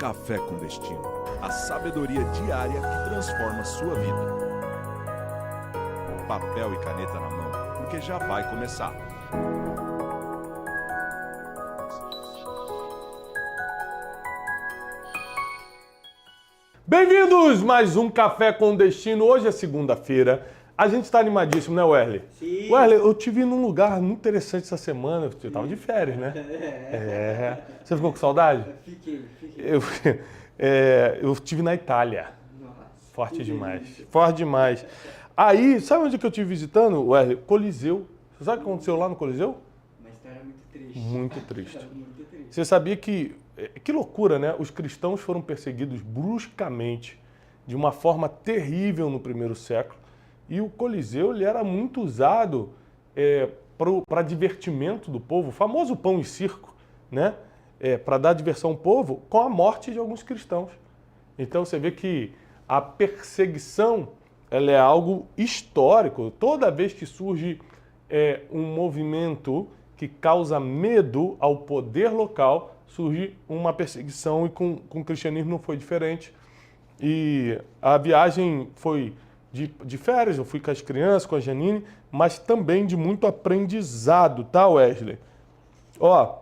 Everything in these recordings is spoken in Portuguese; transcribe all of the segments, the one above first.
Café com Destino, a sabedoria diária que transforma sua vida. Papel e caneta na mão, porque já vai começar. Bem-vindos! Mais um Café com Destino. Hoje é segunda-feira. A gente está animadíssimo, né, Wesley? Sim. Wesley, eu te vi num lugar muito interessante essa semana. Você estava de férias, né? Você ficou com saudade? Fiquei. Eu estive na Itália. Nossa, Forte que demais. delícia. Forte demais. Aí, sabe onde que eu estive visitando, Wesley? Coliseu. Você sabe o que aconteceu lá no Coliseu? Uma história muito triste. Muito triste. Muito triste. Você sabia que loucura, né? Os cristãos foram perseguidos bruscamente, de uma forma terrível no primeiro século. E o Coliseu ele era muito usado para divertimento do povo, o famoso pão e circo, né? Para dar diversão ao povo com a morte de alguns cristãos. Então você vê que a perseguição ela é algo histórico. Toda vez que surge um movimento que causa medo ao poder local, surge uma perseguição, e com o cristianismo não foi diferente. E a viagem foi de férias, eu fui com as crianças, com a Janine, mas também de muito aprendizado, tá, Wesley? Ó,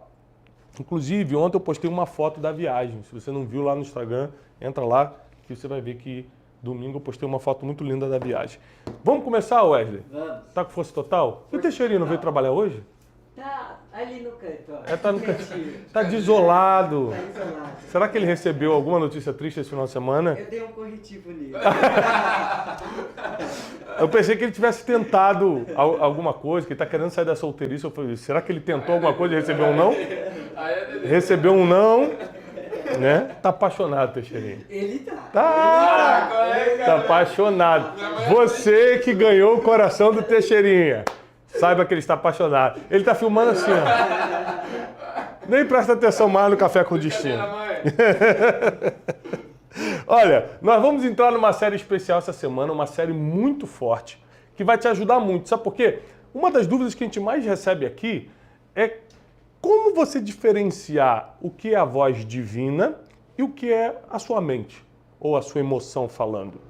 inclusive, ontem eu postei uma foto da viagem. Se você não viu lá no Instagram, entra lá que você vai ver que domingo eu postei uma foto muito linda da viagem. Vamos começar, Wesley? Vamos. Tá com força total? E o Teixeirinho não veio trabalhar hoje? Tá ali no canto, ó. Tá no canto. Quietinho. Tá desolado. Tá isolado. Será que ele recebeu alguma notícia triste esse final de semana? Eu dei um corretivo nele. Eu pensei que ele tivesse tentado alguma coisa, que ele tá querendo sair da solteirice. Eu falei, será que ele tentou alguma coisa e recebeu um não? Recebeu um não, né? Tá apaixonado, Teixeirinho. Ele tá. Tá apaixonado. Você que ganhou o coração do Teixeirinha. Saiba que ele está apaixonado. Ele tá filmando assim, ó. Nem presta atenção mais no Café com Destino. Olha, nós vamos entrar numa série especial essa semana, uma série muito forte, que vai te ajudar muito. Sabe por quê? Uma das dúvidas que a gente mais recebe aqui é como você diferenciar o que é a voz divina e o que é a sua mente, ou a sua emoção falando.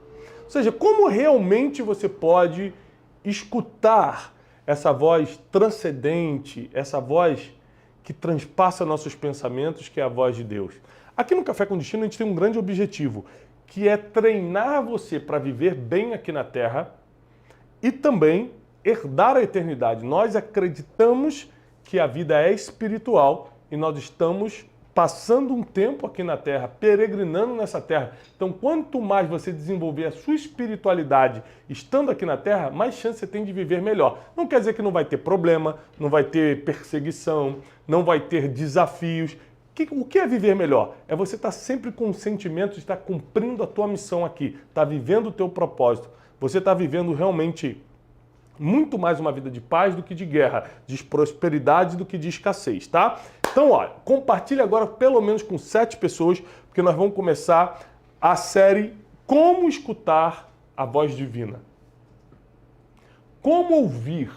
Ou seja, como realmente você pode escutar essa voz transcendente, essa voz que transpassa nossos pensamentos, que é a voz de Deus. Aqui no Café com Destino a gente tem um grande objetivo, que é treinar você para viver bem aqui na Terra e também herdar a eternidade. Nós acreditamos que a vida é espiritual e nós estamos passando um tempo aqui na Terra, peregrinando nessa Terra. Então, quanto mais você desenvolver a sua espiritualidade estando aqui na Terra, mais chance você tem de viver melhor. Não quer dizer que não vai ter problema, não vai ter perseguição, não vai ter desafios. O que é viver melhor? É você estar sempre com o sentimento de estar cumprindo a tua missão aqui, estar vivendo o teu propósito. Você está vivendo realmente muito mais uma vida de paz do que de guerra, de prosperidade do que de escassez, tá? Então, olha, compartilhe agora pelo menos com 7 pessoas, porque nós vamos começar a série Como Escutar a Voz Divina. Como ouvir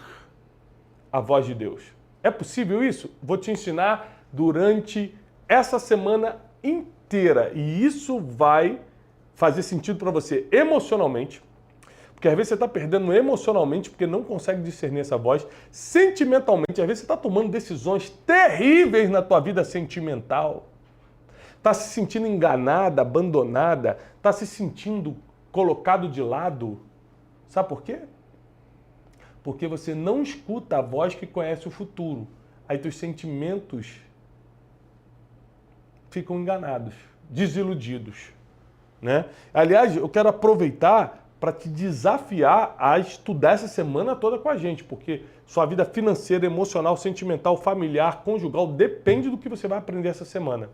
a voz de Deus? É possível isso? Vou te ensinar durante essa semana inteira, e isso vai fazer sentido para você emocionalmente, porque às vezes você está perdendo emocionalmente porque não consegue discernir essa voz. Sentimentalmente, às vezes você está tomando decisões terríveis na tua vida sentimental. Está se sentindo enganada, abandonada, está se sentindo colocado de lado. Sabe por quê? Porque você não escuta a voz que conhece o futuro. Aí teus sentimentos ficam enganados, desiludidos, né? Aliás, eu quero aproveitar para te desafiar a estudar essa semana toda com a gente, porque sua vida financeira, emocional, sentimental, familiar, conjugal depende do que você vai aprender essa semana.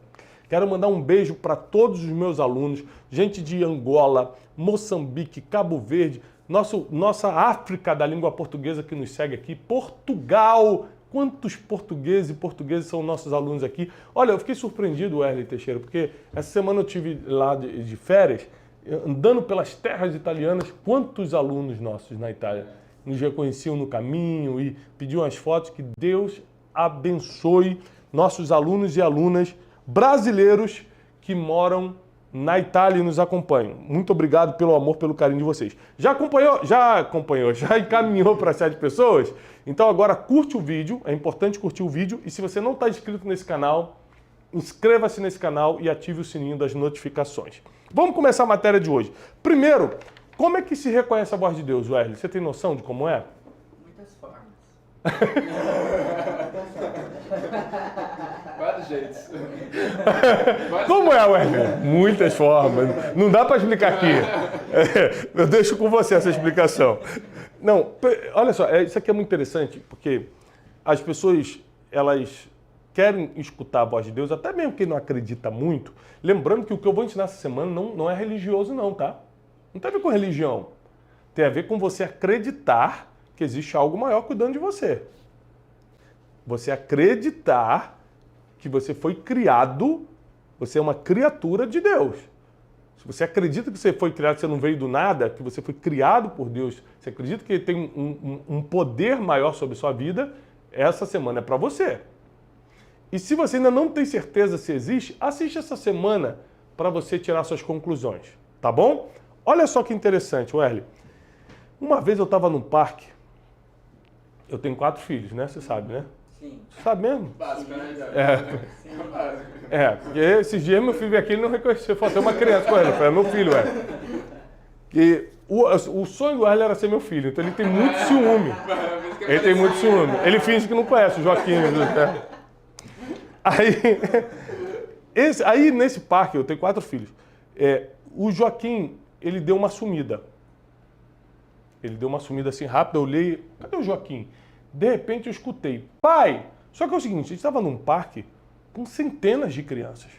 Quero mandar um beijo para todos os meus alunos, gente de Angola, Moçambique, Cabo Verde, nossa África da língua portuguesa que nos segue aqui, Portugal. Quantos portugueses e portugueses são nossos alunos aqui? Olha, eu fiquei surpreendido, Wesley Teixeira, porque essa semana eu estive lá de férias, andando pelas terras italianas. Quantos alunos nossos na Itália nos reconheciam no caminho e pediam as fotos. Que Deus abençoe nossos alunos e alunas brasileiros que que moram na Itália e nos acompanham. Muito obrigado pelo amor, pelo carinho de vocês. Já encaminhou para 7 pessoas? Então agora curte o vídeo, é importante curtir o vídeo. E se você não está inscrito nesse canal, inscreva-se nesse canal e ative o sininho das notificações. Vamos começar a matéria de hoje. Primeiro, como é que se reconhece a voz de Deus, Wesley? Você tem noção de como é? Muitas formas. Vários jeitos. Como é, Wesley? Muitas formas. Não dá para explicar aqui. Eu deixo com você essa explicação. Não, olha só, isso aqui é muito interessante, porque as pessoas, elas querem escutar a voz de Deus, até mesmo quem não acredita muito, lembrando que o que eu vou ensinar essa semana não é religioso não, tá? Não tem a ver com religião. Tem a ver com você acreditar que existe algo maior cuidando de você. Você acreditar que você foi criado, você é uma criatura de Deus. Se você acredita que você foi criado, que você não veio do nada, que você foi criado por Deus, você acredita que ele tem um poder maior sobre sua vida, essa semana é para você. E se você ainda não tem certeza se existe, assiste essa semana para você tirar suas conclusões, tá bom? Olha só que interessante, Wesley. Uma vez eu estava num parque, eu tenho 4 filhos, né? Você sabe, né? Sim. Você sabe mesmo? Básico, né? Sim. Porque esses dias meu filho veio aqui e ele não reconheceu, falou, tem uma criança com ele, eu falei, é meu filho, Que o sonho do Wesley era ser meu filho, então ele tem muito ciúme. Ele tem muito ciúme. Ele finge que não conhece o Joaquim. Né? Aí nesse parque, eu tenho 4 filhos, o Joaquim, ele deu uma sumida. Ele deu uma sumida assim rápida, eu olhei, cadê o Joaquim? De repente eu escutei, pai! Só que é o seguinte, a gente estava num parque com centenas de crianças.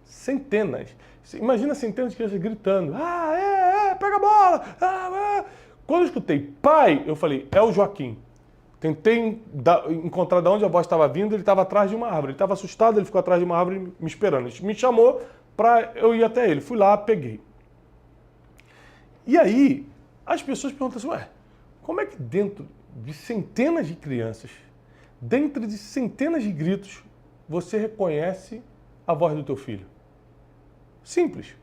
Centenas. Imagina centenas de crianças gritando, pega a bola! Quando eu escutei pai, eu falei, é o Joaquim. Tentei encontrar de onde a voz estava vindo, ele estava atrás de uma árvore. Ele estava assustado, ele ficou atrás de uma árvore me esperando. Ele me chamou para eu ir até ele. Fui lá, peguei. E aí, as pessoas perguntam assim, como é que dentro de centenas de crianças, dentro de centenas de gritos, você reconhece a voz do teu filho? Simples.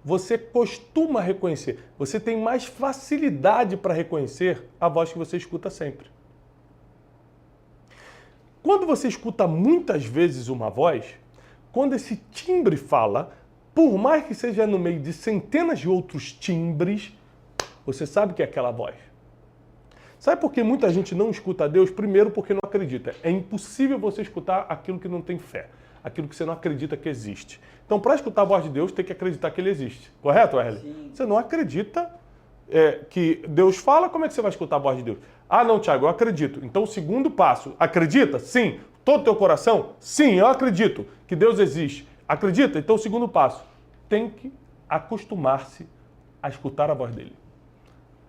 Você costuma reconhecer. Você tem mais facilidade para reconhecer a voz que você escuta sempre. Quando você escuta muitas vezes uma voz, quando esse timbre fala, por mais que seja no meio de centenas de outros timbres, você sabe que é aquela voz. Sabe por que muita gente não escuta a Deus? Primeiro, porque não acredita. É impossível você escutar aquilo que não tem fé, aquilo que você não acredita que existe. Então, para escutar a voz de Deus, tem que acreditar que ele existe. Correto, Wesley? Sim. Você não acredita que Deus fala, como é que você vai escutar a voz de Deus? Ah, não, Thiago, eu acredito. Então, o segundo passo, acredita? Sim. Todo o teu coração? Sim, eu acredito que Deus existe. Acredita? Então, o segundo passo, tem que acostumar-se a escutar a voz dele.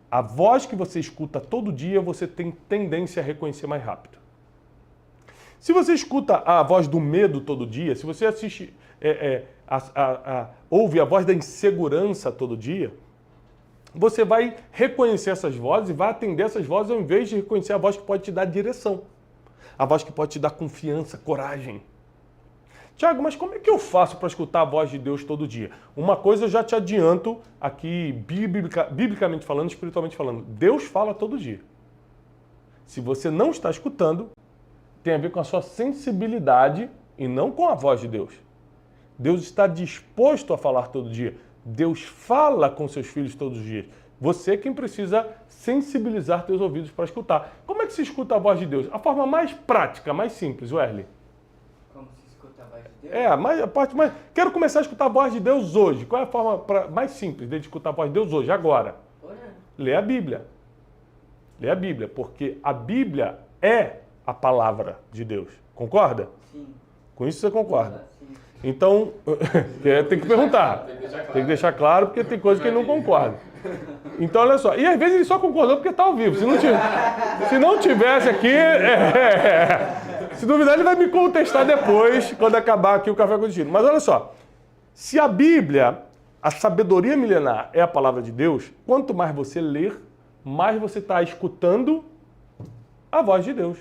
A voz que você escuta todo dia, você tem tendência a reconhecer mais rápido. Se você escuta a voz do medo todo dia, se você assiste, ouve a voz da insegurança todo dia, você vai reconhecer essas vozes e vai atender essas vozes ao invés de reconhecer a voz que pode te dar direção. A voz que pode te dar confiança, coragem. Tiago, mas como é que eu faço para escutar a voz de Deus todo dia? Uma coisa eu já te adianto aqui, biblicamente falando, espiritualmente falando. Deus fala todo dia. Se você não está escutando, tem a ver com a sua sensibilidade e não com a voz de Deus. Deus está disposto a falar todo dia. Deus fala com seus filhos todos os dias. Você é quem precisa sensibilizar teus ouvidos para escutar. Como é que se escuta a voz de Deus? A forma mais prática, mais simples, Wesley. Como se escuta a voz de Deus? A parte mais... Quero começar a escutar a voz de Deus hoje. Qual é a forma mais simples de escutar a voz de Deus hoje, agora? Orando. Lê a Bíblia. Lê a Bíblia, porque a Bíblia é a palavra de Deus. Concorda? Sim. Com isso você concorda? Sim. Então, tem que perguntar. Tem que deixar claro, porque tem coisa que ele não concorda. Então, olha só. E às vezes ele só concordou porque está ao vivo. Se não tivesse aqui, se duvidar, ele vai me contestar depois, quando acabar aqui o Café com Destino. Mas olha só. Se a Bíblia, a sabedoria milenar, é a palavra de Deus, quanto mais você ler, mais você está escutando a voz de Deus.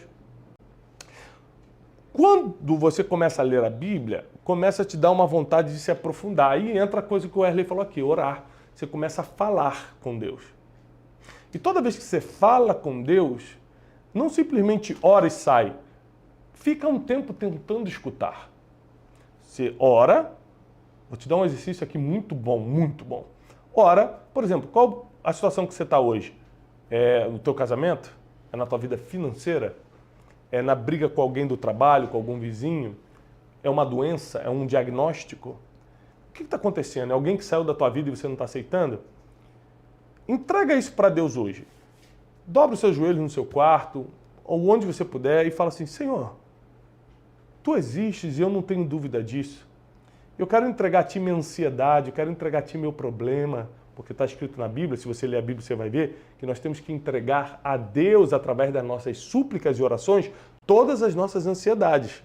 Quando você começa a ler a Bíblia, começa a te dar uma vontade de se aprofundar. Aí entra a coisa que o Wesley falou aqui, orar. Você começa a falar com Deus. E toda vez que você fala com Deus, não simplesmente ora e sai. Fica um tempo tentando escutar. Você ora, vou te dar um exercício aqui muito bom, muito bom. Ora, por exemplo, qual a situação que você está hoje? É no teu casamento? É na tua vida financeira? É na briga com alguém do trabalho, com algum vizinho? É uma doença? É um diagnóstico? O que está acontecendo? É alguém que saiu da tua vida e você não está aceitando? Entrega isso para Deus hoje. Dobra os seus joelhos no seu quarto, ou onde você puder, e fala assim, Senhor, Tu existes e eu não tenho dúvida disso. Eu quero entregar a Ti minha ansiedade, eu quero entregar a Ti meu problema, porque está escrito na Bíblia, se você ler a Bíblia você vai ver, que nós temos que entregar a Deus, através das nossas súplicas e orações, todas as nossas ansiedades.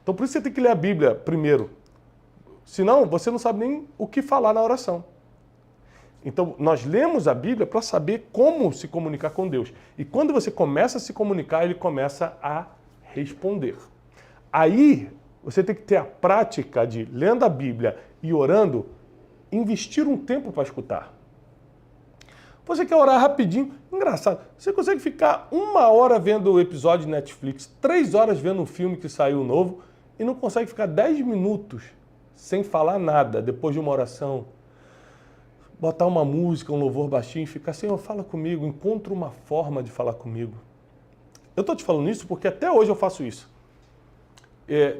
Então por isso você tem que ler a Bíblia primeiro. Senão, você não sabe nem o que falar na oração. Então, nós lemos a Bíblia para saber como se comunicar com Deus. E quando você começa a se comunicar, Ele começa a responder. Aí, você tem que ter a prática de, lendo a Bíblia e orando, investir um tempo para escutar. Você quer orar rapidinho? Engraçado, você consegue ficar 1 hora vendo o episódio de Netflix, 3 horas vendo um filme que saiu novo e não consegue ficar 10 minutos sem falar nada, depois de uma oração. Botar uma música, um louvor baixinho e ficar, Senhor, fala comigo, encontra uma forma de falar comigo. Eu estou te falando isso porque até hoje eu faço isso.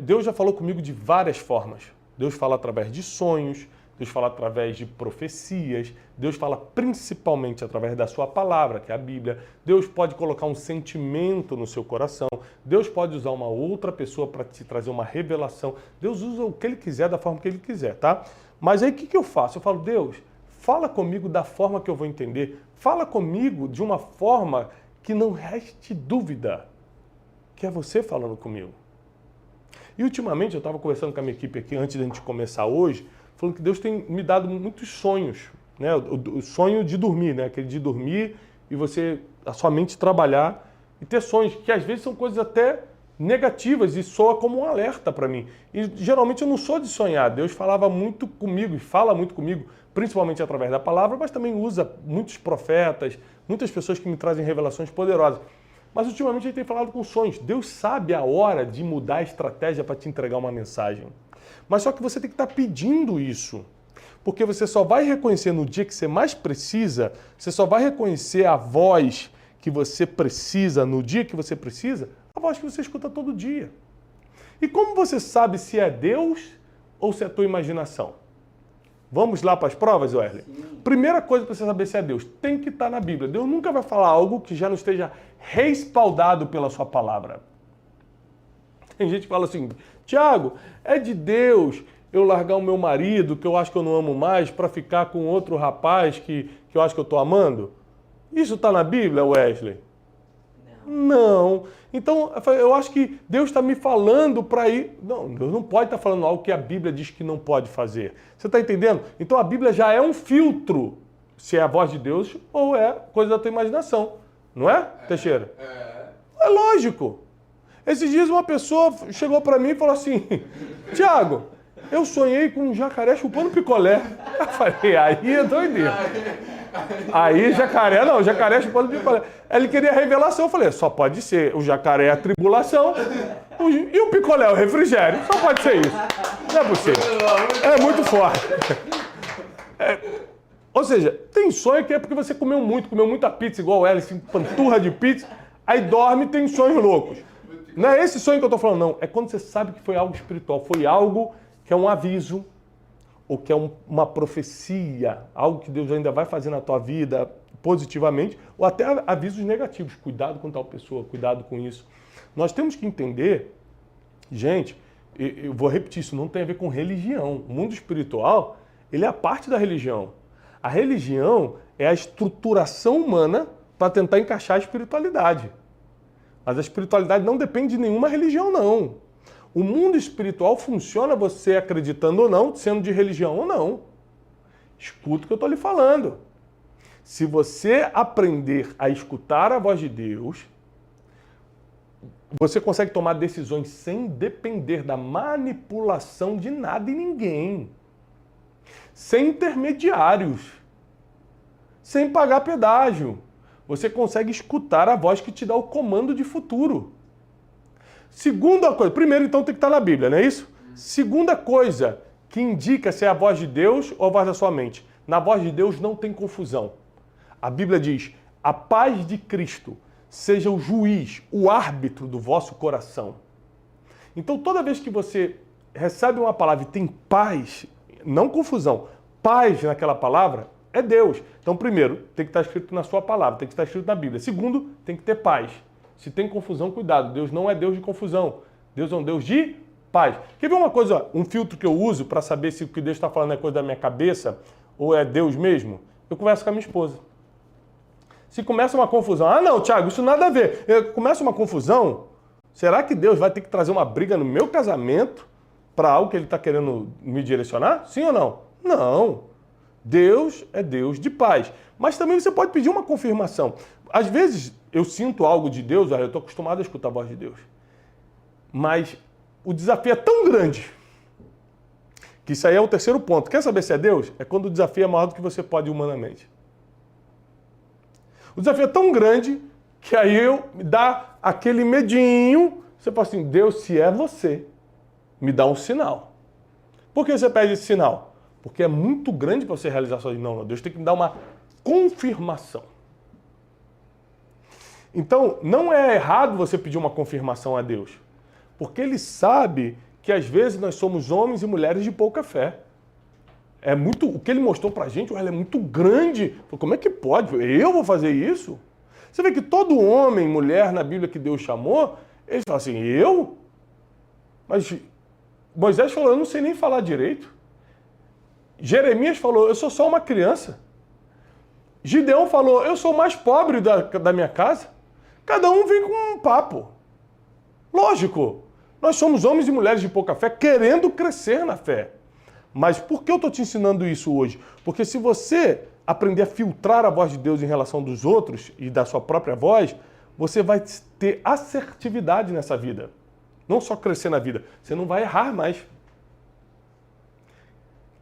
Deus já falou comigo de várias formas. Deus fala através de sonhos, Deus fala através de profecias, Deus fala principalmente através da sua palavra, que é a Bíblia. Deus pode colocar um sentimento no seu coração. Deus pode usar uma outra pessoa para te trazer uma revelação. Deus usa o que Ele quiser, da forma que Ele quiser, tá? Mas aí o que eu faço? Eu falo, Deus, fala comigo da forma que eu vou entender. Fala comigo de uma forma que não reste dúvida que é você falando comigo. E ultimamente eu estava conversando com a minha equipe aqui, antes da gente começar hoje, falando que Deus tem me dado muitos sonhos, né? O sonho de dormir, né? Aquele de dormir e você, a sua mente trabalhar e ter sonhos, que às vezes são coisas até negativas e soa como um alerta para mim. E geralmente eu não sou de sonhar, Deus falava muito comigo e fala muito comigo, principalmente através da palavra, mas também usa muitos profetas, muitas pessoas que me trazem revelações poderosas. Mas ultimamente ele tem falado com sonhos. Deus sabe a hora de mudar a estratégia para te entregar uma mensagem. Mas só que você tem que estar pedindo isso. Porque você só vai reconhecer no dia que você mais precisa, você só vai reconhecer a voz que você precisa no dia que você precisa, a voz que você escuta todo dia. E como você sabe se é Deus ou se é a tua imaginação? Vamos lá para as provas, Wesley? Sim. Primeira coisa para você saber se é Deus, tem que estar na Bíblia. Deus nunca vai falar algo que já não esteja respaldado pela sua palavra. Tem gente que fala assim, Tiago, é de Deus eu largar o meu marido, que eu acho que eu não amo mais, para ficar com outro rapaz que eu acho que eu estou amando? Isso está na Bíblia, Wesley? Não. Então, eu acho que Deus está me falando para ir... Não, Deus não pode estar falando algo que a Bíblia diz que não pode fazer. Você está entendendo? Então, a Bíblia já é um filtro, se é a voz de Deus ou é coisa da tua imaginação. Não é, Teixeira? É lógico. Esses dias uma pessoa chegou para mim e falou assim, Tiago, eu sonhei com um jacaré chupando picolé. Eu falei, aí é doideira. Aí jacaré chupando picolé. Ele queria revelação, eu falei, só pode ser, o jacaré é a tribulação e o picolé é o refrigério, só pode ser isso. Não é possível. É muito forte. Ou seja, tem sonho que é porque você comeu muita pizza, igual o Alice, panturra de pizza, aí dorme e tem sonhos loucos. Não é esse sonho que eu tô falando, não. É quando você sabe que foi algo espiritual, foi algo que é um aviso, ou que é uma profecia, algo que Deus ainda vai fazer na tua vida positivamente, ou até avisos negativos. Cuidado com tal pessoa, cuidado com isso. Nós temos que entender, gente, eu vou repetir, isso não tem a ver com religião. O mundo espiritual, ele é a parte da religião. A religião é a estruturação humana para tentar encaixar a espiritualidade. Mas a espiritualidade não depende de nenhuma religião, não. O mundo espiritual funciona você acreditando ou não, sendo de religião ou não. Escuta o que eu estou lhe falando. Se você aprender a escutar a voz de Deus, você consegue tomar decisões sem depender da manipulação de nada e ninguém. Sem intermediários. Sem pagar pedágio. Você consegue escutar a voz que te dá o comando de futuro. Segunda coisa, primeiro então tem que estar na Bíblia, não é isso? Segunda coisa que indica se é a voz de Deus ou a voz da sua mente. Na voz de Deus não tem confusão. A Bíblia diz, a paz de Cristo seja o juiz, o árbitro do vosso coração. Então toda vez que você recebe uma palavra e tem paz, não confusão, paz naquela palavra, é Deus. Então primeiro, tem que estar escrito na sua palavra, tem que estar escrito na Bíblia. Segundo, tem que ter paz. Se tem confusão, cuidado. Deus não é Deus de confusão. Deus é um Deus de paz. Quer ver uma coisa, um filtro que eu uso para saber se o que Deus está falando é coisa da minha cabeça ou é Deus mesmo? Eu converso com a minha esposa. Se começa uma confusão, ah não, Thiago, isso nada a ver. Começa uma confusão, será que Deus vai ter que trazer uma briga no meu casamento para algo que Ele está querendo me direcionar? Sim ou não? Não. Deus é Deus de paz. Mas também você pode pedir uma confirmação. Às vezes eu sinto algo de Deus, eu estou acostumado a escutar a voz de Deus. Mas o desafio é tão grande que isso aí é o terceiro ponto. Quer saber se é Deus? É quando o desafio é maior do que você pode humanamente. O desafio é tão grande que aí me dá aquele medinho. Você fala assim, Deus, se é você, me dá um sinal. Por que você pede esse sinal? Porque é muito grande para você realizar sozinho. Não, Deus tem que me dar uma confirmação. Então, não é errado você pedir uma confirmação a Deus. Porque Ele sabe que às vezes nós somos homens e mulheres de pouca fé. É muito, o que Ele mostrou pra gente, é muito grande. Como é que pode? Eu vou fazer isso? Você vê que todo homem, mulher na Bíblia que Deus chamou, eles falam assim, eu? Mas Moisés falou, eu não sei nem falar direito. Jeremias falou, eu sou só uma criança. Gideão falou, eu sou o mais pobre da minha casa. Cada um vem com um papo. Lógico, nós somos homens e mulheres de pouca fé, querendo crescer na fé. Mas por que eu estou te ensinando isso hoje? Porque se você aprender a filtrar a voz de Deus em relação dos outros e da sua própria voz, você vai ter assertividade nessa vida. Não só crescer na vida, você não vai errar mais.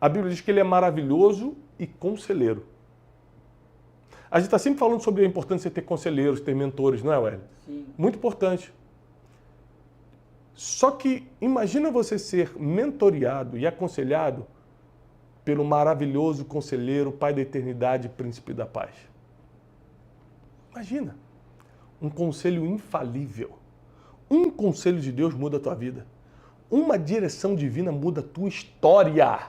A Bíblia diz que Ele é maravilhoso e conselheiro. A gente está sempre falando sobre a importância de ter conselheiros, ter mentores, não é, Wélio? Sim. Muito importante. Só que imagina você ser mentoreado e aconselhado pelo maravilhoso conselheiro, Pai da eternidade, Príncipe da paz. Imagina. Um conselho infalível. Um conselho de Deus muda a tua vida. Uma direção divina muda a tua história.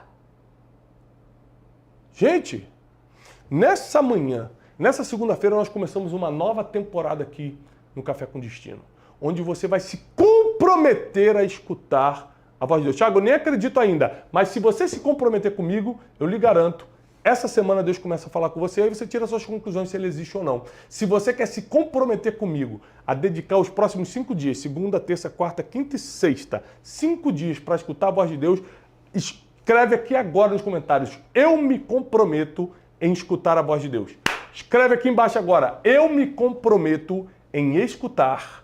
Gente, nessa manhã, nessa segunda-feira, nós começamos uma nova temporada aqui no Café com Destino, onde você vai se comprometer a escutar a voz de Deus. Thiago, eu nem acredito ainda, mas se você se comprometer comigo, eu lhe garanto, essa semana Deus começa a falar com você, aí você tira suas conclusões se ele existe ou não. Se você quer se comprometer comigo a dedicar os próximos 5 dias, segunda, terça, quarta, quinta e sexta, 5 dias para escutar a voz de Deus, escreve aqui agora nos comentários, eu me comprometo em escutar a voz de Deus. Escreve aqui embaixo agora, eu me comprometo em escutar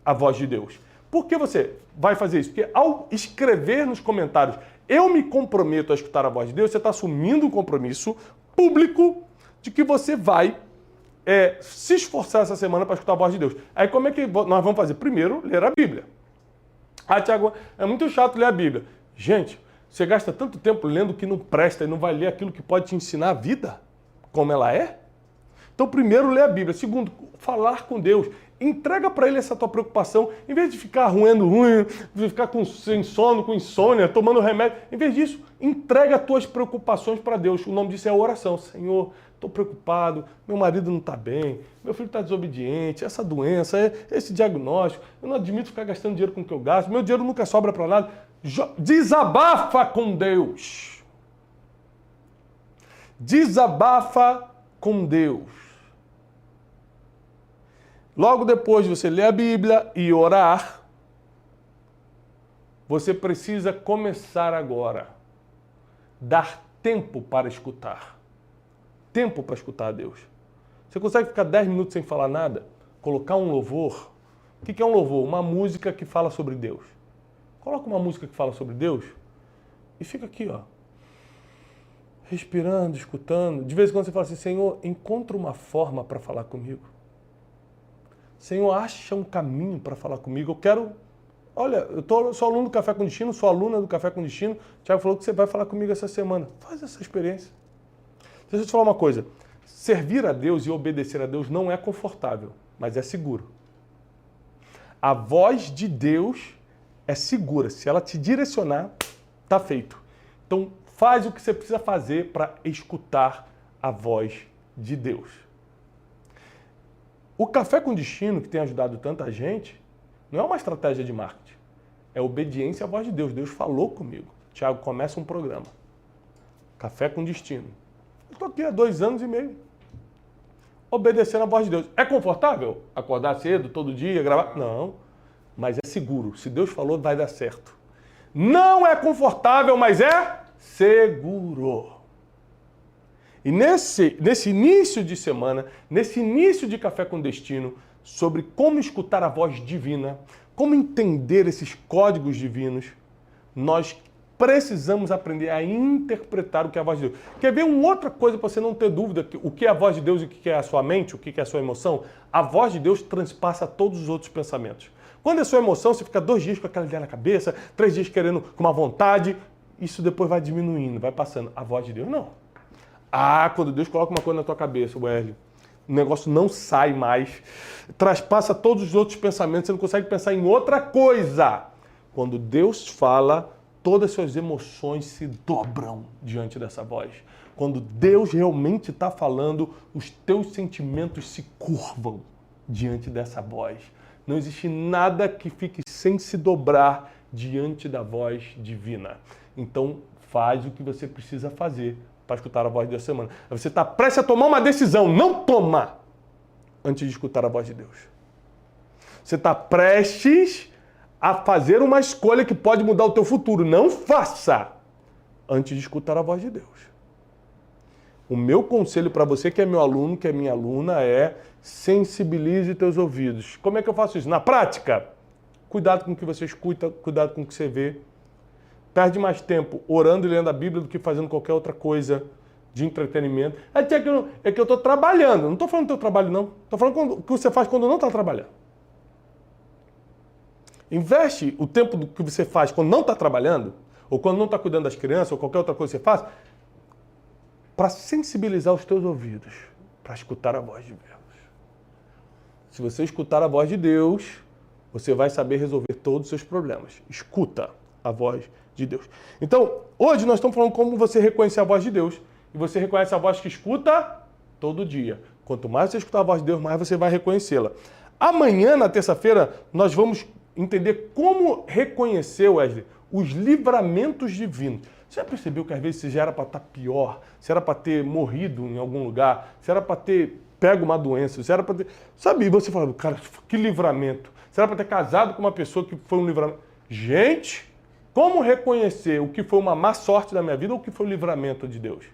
a voz de Deus. Por que você vai fazer isso? Porque ao escrever nos comentários, eu me comprometo a escutar a voz de Deus, você está assumindo um compromisso público de que você vai se esforçar essa semana para escutar a voz de Deus. Aí como é que nós vamos fazer? Primeiro, ler a Bíblia. Ah, Thiago, é muito chato ler a Bíblia. Gente, você gasta tanto tempo lendo o que não presta e não vai ler aquilo que pode te ensinar a vida, como ela é? Então, primeiro, ler a Bíblia. Segundo, falar com Deus. Entrega para Ele essa tua preocupação. Em vez de ficar ruim, de ficar sem sono, com insônia, tomando remédio. Em vez disso, entrega as tuas preocupações para Deus. O nome disso é oração. Senhor, estou preocupado, meu marido não está bem, meu filho está desobediente, essa doença, esse diagnóstico, eu não admito ficar gastando dinheiro com o que eu gasto, meu dinheiro nunca sobra para nada. Desabafa com Deus. Desabafa com Deus. Logo depois de você ler a Bíblia e orar, você precisa começar agora. Dar tempo para escutar. Tempo para escutar a Deus. Você consegue ficar 10 minutos sem falar nada? Colocar um louvor? O que é um louvor? Uma música que fala sobre Deus. Coloca uma música que fala sobre Deus e fica aqui, ó, respirando, escutando. De vez em quando você fala assim, Senhor, encontra uma forma para falar comigo. Senhor, acha um caminho para falar comigo. Eu quero... Olha, sou aluno do Café com Destino, sou aluna do Café com Destino. O Thiago falou que você vai falar comigo essa semana. Faz essa experiência. Deixa eu te falar uma coisa. Servir a Deus e obedecer a Deus não é confortável, mas é seguro. A voz de Deus é segura. Se ela te direcionar, tá feito. Então, faz o que você precisa fazer para escutar a voz de Deus. O Café com Destino, que tem ajudado tanta gente, não é uma estratégia de marketing. É obediência à voz de Deus. Deus falou comigo. Thiago, começa um programa. Café com Destino. Eu estou aqui há 2 anos e meio. Obedecendo à voz de Deus. É confortável acordar cedo, todo dia, gravar? Não. Mas é seguro. Se Deus falou, vai dar certo. Não é confortável, mas é seguro. E nesse início de semana, nesse início de Café com Destino, sobre como escutar a voz divina, como entender esses códigos divinos, nós precisamos aprender a interpretar o que é a voz de Deus. Quer ver uma outra coisa para você não ter dúvida o que é a voz de Deus e o que é a sua mente, o que é a sua emoção? A voz de Deus transpassa todos os outros pensamentos. Quando é sua emoção, você fica 2 dias com aquela ideia na cabeça, 3 dias querendo com uma vontade, isso depois vai diminuindo, vai passando. A voz de Deus não. Quando Deus coloca uma coisa na tua cabeça, Wesley, o negócio não sai mais, traspassa todos os outros pensamentos, você não consegue pensar em outra coisa. Quando Deus fala, todas as suas emoções se dobram diante dessa voz. Quando Deus realmente está falando, os teus sentimentos se curvam diante dessa voz. Não existe nada que fique sem se dobrar diante da voz divina. Então, faz o que você precisa fazer para escutar a voz de Deus essa semana. Você está prestes a tomar uma decisão, não toma antes de escutar a voz de Deus. Você está prestes a fazer uma escolha que pode mudar o teu futuro. Não faça antes de escutar a voz de Deus. O meu conselho para você que é meu aluno, que é minha aluna, é sensibilize teus ouvidos. Como é que eu faço isso? Na prática, cuidado com o que você escuta, cuidado com o que você vê. Perde mais tempo orando e lendo a Bíblia do que fazendo qualquer outra coisa de entretenimento. É que eu estou trabalhando. Não estou falando do teu trabalho, não. Estou falando o que você faz quando não está trabalhando. Investe o tempo que você faz quando não está trabalhando, ou quando não está cuidando das crianças, ou qualquer outra coisa que você faz, para sensibilizar os teus ouvidos, para escutar a voz de Deus. Se você escutar a voz de Deus, você vai saber resolver todos os seus problemas. Escuta a voz de Deus. Então, hoje nós estamos falando como você reconhecer a voz de Deus. E você reconhece a voz que escuta todo dia. Quanto mais você escutar a voz de Deus, mais você vai reconhecê-la. Amanhã, na terça-feira, nós vamos entender como reconhecer, Wesley, os livramentos divinos. Você já percebeu que às vezes você já era para estar pior, você era para ter morrido em algum lugar, você era para ter pego uma doença, você era para ter... Sabe, e você fala, cara, que livramento. Você era para ter casado com uma pessoa que foi um livramento. Gente, como reconhecer o que foi uma má sorte da minha vida ou o que foi o livramento de Deus?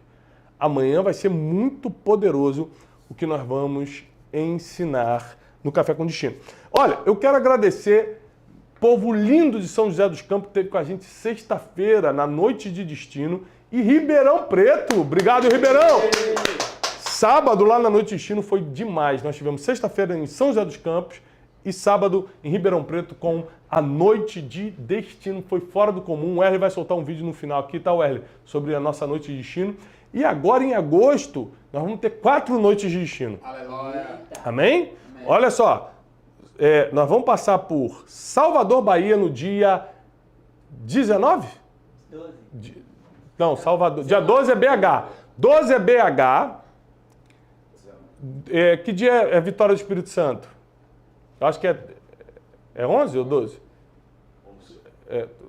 Amanhã vai ser muito poderoso o que nós vamos ensinar no Café com Destino. Olha, eu quero agradecer povo lindo de São José dos Campos que esteve com a gente sexta-feira, na Noite de Destino, e Ribeirão Preto. Obrigado, Ribeirão! Sábado, lá na Noite de Destino, foi demais. Nós tivemos sexta-feira em São José dos Campos e sábado em Ribeirão Preto com a Noite de Destino. Foi fora do comum. O Wesley vai soltar um vídeo no final aqui, tá, Wesley? Sobre a nossa Noite de Destino. E agora, em agosto, nós vamos ter 4 noites de destino. Aleluia. Amém? Olha só. Nós vamos passar por Salvador, Bahia, no dia 19? 12. Não, Salvador. Dia 12 é BH. 12 é BH. Que dia é Vitória do Espírito Santo? Eu acho que é 11 ou 12?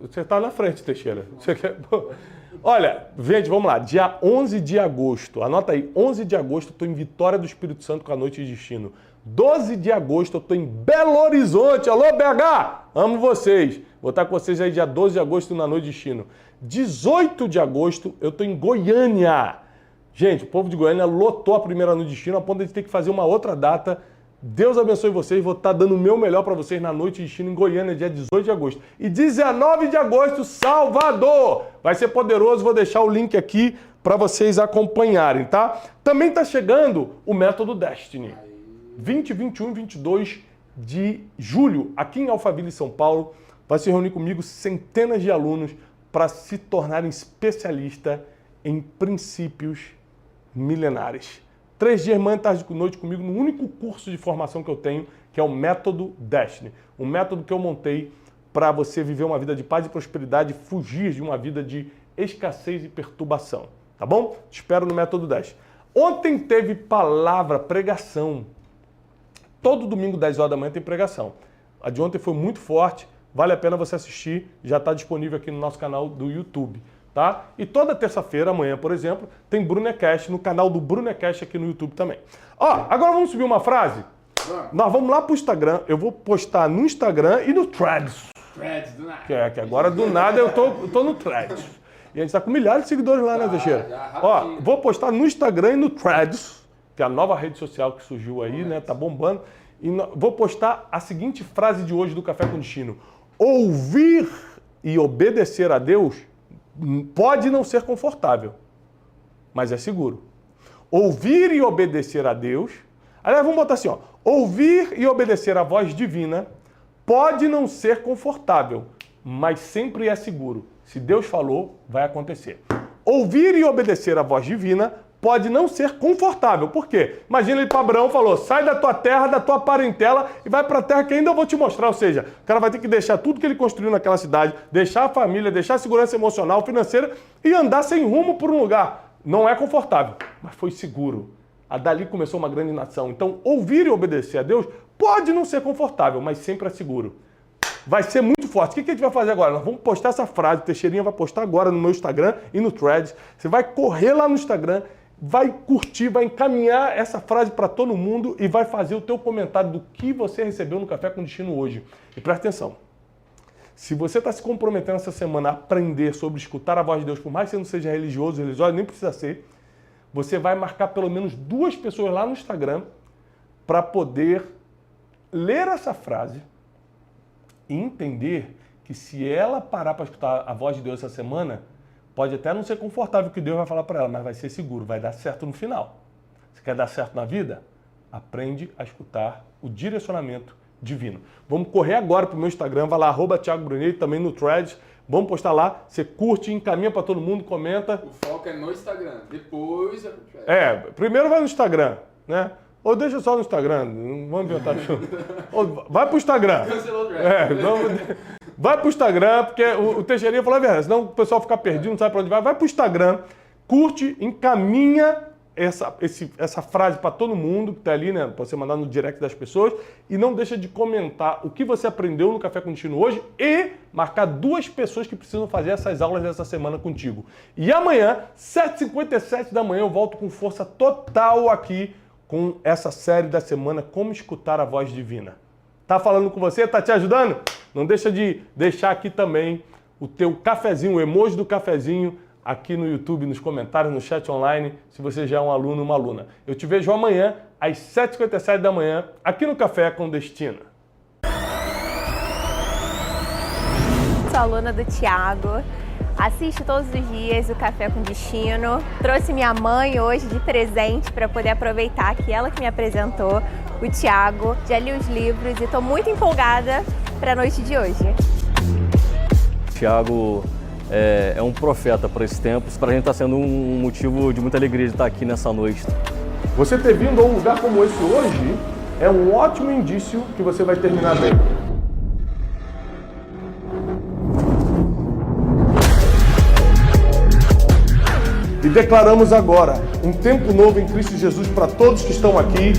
Você está na frente, Teixeira. Você quer... Olha, gente, vamos lá. Dia 11 de agosto. Anota aí. 11 de agosto eu estou em Vitória do Espírito Santo com a Noite de Destino. 12 de agosto eu estou em Belo Horizonte. Alô, BH! Amo vocês. Vou estar com vocês aí dia 12 de agosto na Noite de Destino. 18 de agosto eu estou em Goiânia. Gente, o povo de Goiânia lotou a primeira Noite de Destino a ponto de ter que fazer uma outra data Deus abençoe vocês. Vou estar dando o meu melhor para vocês na Noite de Destino em Goiânia, dia 18 de agosto. E 19 de agosto, Salvador. Vai ser poderoso. Vou deixar o link aqui para vocês acompanharem, tá? Também está chegando o Método Destiny. 20, 21 e 22 de julho, aqui em Alphaville, São Paulo. Vai se reunir comigo centenas de alunos para se tornarem especialistas em princípios milenares. 3 dias, manhã, tarde e noite comigo no único curso de formação que eu tenho, que é o Método Destiny. Um método que eu montei para você viver uma vida de paz e prosperidade e fugir de uma vida de escassez e perturbação. Tá bom? Te espero no Método 10. Ontem teve palavra, pregação. Todo domingo, 10 horas da manhã, tem pregação. A de ontem foi muito forte, vale a pena você assistir, já está disponível aqui no nosso canal do YouTube. Tá? E toda terça-feira, amanhã, por exemplo, tem Brunecast no canal do Brunecast aqui no YouTube também. Ó, agora vamos subir uma frase? Nós vamos lá pro Instagram, eu vou postar no Instagram e no Threads. Threads, do nada. Que agora do nada eu tô no Threads. E a gente tá com milhares de seguidores lá, né, Teixeira? Ó, vou postar no Instagram e no Threads, que é a nova rede social que surgiu aí, né? Tá bombando. E vou postar a seguinte frase de hoje do Café com Destino. Ouvir e obedecer a Deus pode não ser confortável, mas é seguro. Ouvir e obedecer a Deus... Aliás, vamos botar assim, ó. Ouvir e obedecer a voz divina pode não ser confortável, mas sempre é seguro. Se Deus falou, vai acontecer. Ouvir e obedecer a voz divina pode não ser confortável. Por quê? Imagina ele para Abraão falou, sai da tua terra, da tua parentela e vai para a terra que ainda eu vou te mostrar. Ou seja, o cara vai ter que deixar tudo que ele construiu naquela cidade, deixar a família, deixar a segurança emocional, financeira e andar sem rumo por um lugar. Não é confortável, mas foi seguro. Dali começou uma grande nação. Então, ouvir e obedecer a Deus pode não ser confortável, mas sempre é seguro. Vai ser muito forte. O que a gente vai fazer agora? Nós vamos postar essa frase, o Teixeirinha vai postar agora no meu Instagram e no Threads. Você vai correr lá no Instagram, vai curtir, vai encaminhar essa frase para todo mundo e vai fazer o teu comentário do que você recebeu no Café com Destino hoje. E presta atenção. Se você está se comprometendo essa semana a aprender sobre escutar a voz de Deus, por mais que você não seja religioso, nem precisa ser, você vai marcar pelo menos 2 pessoas lá no Instagram para poder ler essa frase e entender que se ela parar para escutar a voz de Deus essa semana, pode até não ser confortável o que Deus vai falar para ela, mas vai ser seguro, vai dar certo no final. Você quer dar certo na vida? Aprende a escutar o direcionamento divino. Vamos correr agora para o meu Instagram, vai lá, @Thiago Brunet, também no Threads. Vamos postar lá, você curte, encaminha para todo mundo, comenta. O foco é no Instagram, depois... Primeiro vai no Instagram, né? Ou deixa só no Instagram, não vamos inventar. Ou vai pro Instagram. Cancelou o draft. Vai pro Instagram, porque o Teixeirinha falou a verdade, senão o pessoal fica perdido, não sabe para onde vai. Vai pro Instagram, curte, encaminha essa frase para todo mundo que tá ali, né? Pra você mandar no direct das pessoas. E não deixa de comentar o que você aprendeu no Café com Destino hoje e marcar 2 pessoas que precisam fazer essas aulas dessa semana contigo. E amanhã, 7h57 da manhã, eu volto com força total aqui com essa série da semana, Como Escutar a Voz Divina. Tá falando com você? Tá te ajudando? Não deixa de deixar aqui também o teu cafezinho, o emoji do cafezinho, aqui no YouTube, nos comentários, no chat online, se você já é um aluno ou uma aluna. Eu te vejo amanhã, às 7h57 da manhã, aqui no Café com Destino. Sou aluna do Thiago, assisto todos os dias o Café com Destino. Trouxe minha mãe hoje de presente para poder aproveitar aqui, ela que me apresentou, o Thiago. Já li os livros e estou muito empolgada para a noite de hoje. Thiago é um profeta para esse tempo. Para a gente está sendo um motivo de muita alegria de estar aqui nessa noite. Você ter vindo a um lugar como esse hoje é um ótimo indício que você vai terminar bem. E declaramos agora um tempo novo em Cristo Jesus para todos que estão aqui.